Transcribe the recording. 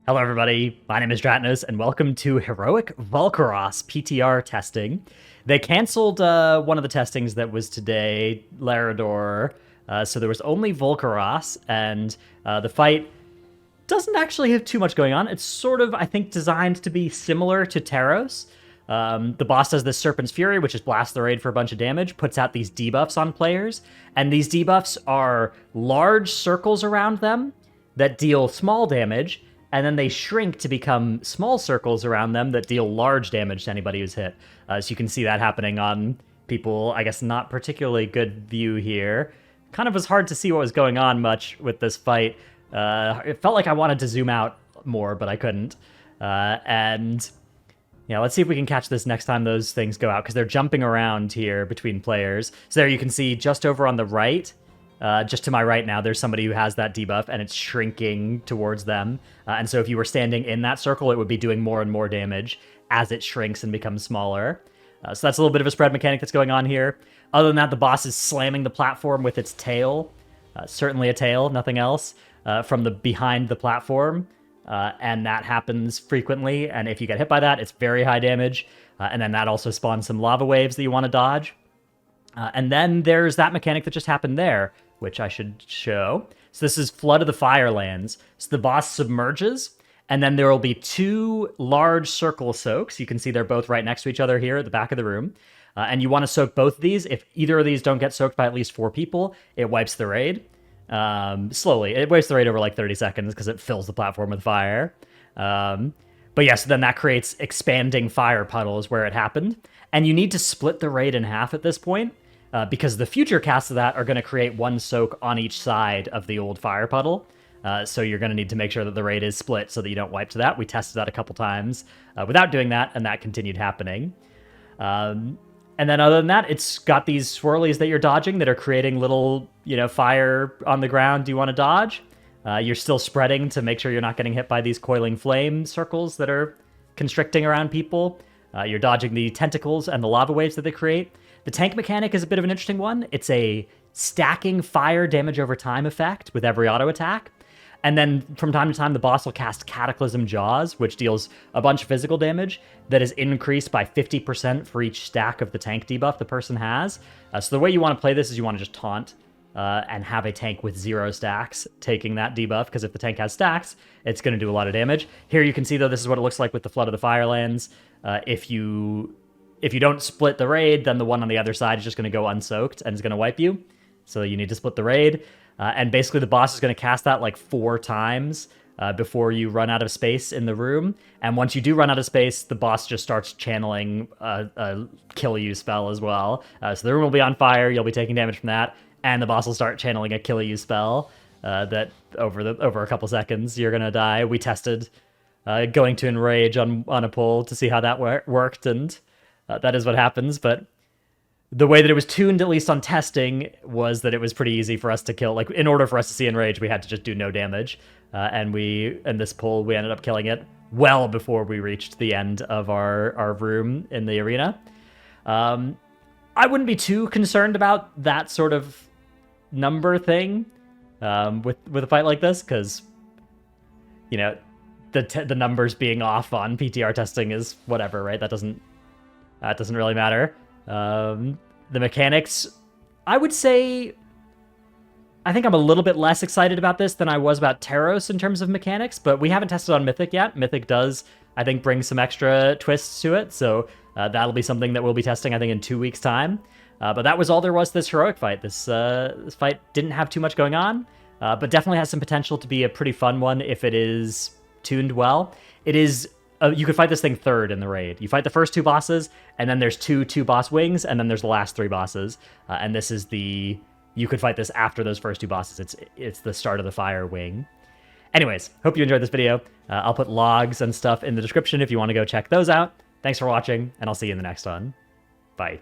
Hello everybody, my name is Dratnos, and welcome to Heroic Volcoross PTR testing. They cancelled one of the testings that was today, Larador, so there was only Volcoross, and the fight doesn't actually have too much going on. It's sort of, I think, designed to be similar to Taros. The boss does this Serpent's Fury, which is blast the raid for a bunch of damage, puts out these debuffs on players, and these debuffs are large circles around them that deal small damage, and then they shrink to become small circles around them that deal large damage to anybody who's hit. So you can see that happening on people. I guess not particularly good view here. Kind of was hard to see what was going on much with this fight. It felt like I wanted to zoom out more, but I couldn't. And yeah, let's see if we can catch this next time those things go out, because they're jumping around here between players. So there you can see just over on the right, just to my right now, there's somebody who has that debuff, and it's shrinking towards them. And so if you were standing in that circle, it would be doing more and more damage as it shrinks and becomes smaller. So that's a little bit of a spread mechanic that's going on here. Other than that, the boss is slamming the platform with its tail. Certainly a tail, nothing else, from the behind the platform. And that happens frequently, and if you get hit by that, it's very high damage. And then that also spawns some lava waves that you want to dodge. And then there's that mechanic that just happened there, which I should show. So this is Flood of the Firelands. So the boss submerges, and then there will be two large circle soaks. You can see they're both right next to each other here at the back of the room. And you want to soak both of these. If either of these don't get soaked by at least 4 people, it wipes the raid. Slowly. It wipes the raid over like 30 seconds because it fills the platform with fire. But yeah, so then that creates expanding fire puddles where it happened. And you need to split the raid in half at this point. Because the future casts of that are going to create one soak on each side of the old fire puddle. So you're going to need to make sure that the raid is split so that you don't wipe to that. We tested that a couple times without doing that, and that continued happening. And then other than that, it's got these swirlies that you're dodging that are creating little, fire on the ground you want to dodge. You're still spreading to make sure you're not getting hit by these coiling flame circles that are constricting around people. You're dodging the tentacles and the lava waves that they create. The tank mechanic is a bit of an interesting one. It's a stacking fire damage over time effect with every auto attack. And then from time to time, the boss will cast Cataclysm Jaws, which deals a bunch of physical damage that is increased by 50% for each stack of the tank debuff the person has. So the way you want to play this is you want to just taunt and have a tank with 0 stacks taking that debuff, because if the tank has stacks, it's going to do a lot of damage. Here you can see, though, this is what it looks like with the Flood of the Firelands. If you don't split the raid, then the one on the other side is just going to go unsoaked and is going to wipe you. So you need to split the raid. And basically the boss is going to cast that like 4 times before you run out of space in the room. And once you do run out of space, the boss just starts channeling a kill you spell as well. So the room will be on fire. You'll be taking damage from that. And the boss will start channeling a kill you spell that over a couple seconds, you're going to die. We tested going to Enrage on a pull to see how that worked, and that is what happens. But the way that it was tuned, at least on testing, was that it was pretty easy for us to kill. Like, in order for us to see Enrage, we had to just do no damage. And in this pull, we ended up killing it well before we reached the end of our room in the arena. I wouldn't be too concerned about that sort of number thing with a fight like this, because, the numbers being off on PTR testing is whatever, right? That doesn't really matter. The mechanics, I would say, I think I'm a little bit less excited about this than I was about Taros in terms of mechanics, but we haven't tested on Mythic yet. Mythic does, I think, bring some extra twists to it, so that'll be something that we'll be testing, I think, in 2 weeks' time. But that was all there was to this heroic fight. This fight didn't have too much going on, but definitely has some potential to be a pretty fun one if it is tuned well. It is... you could fight this thing third in the raid. You fight the first 2 bosses, and then there's two boss wings, and then there's the last 3 bosses. And this is you could fight this after those first 2 bosses. It's the start of the fire wing. Anyways, hope you enjoyed this video. I'll put logs and stuff in the description if you want to go check those out. Thanks for watching, and I'll see you in the next one. Bye.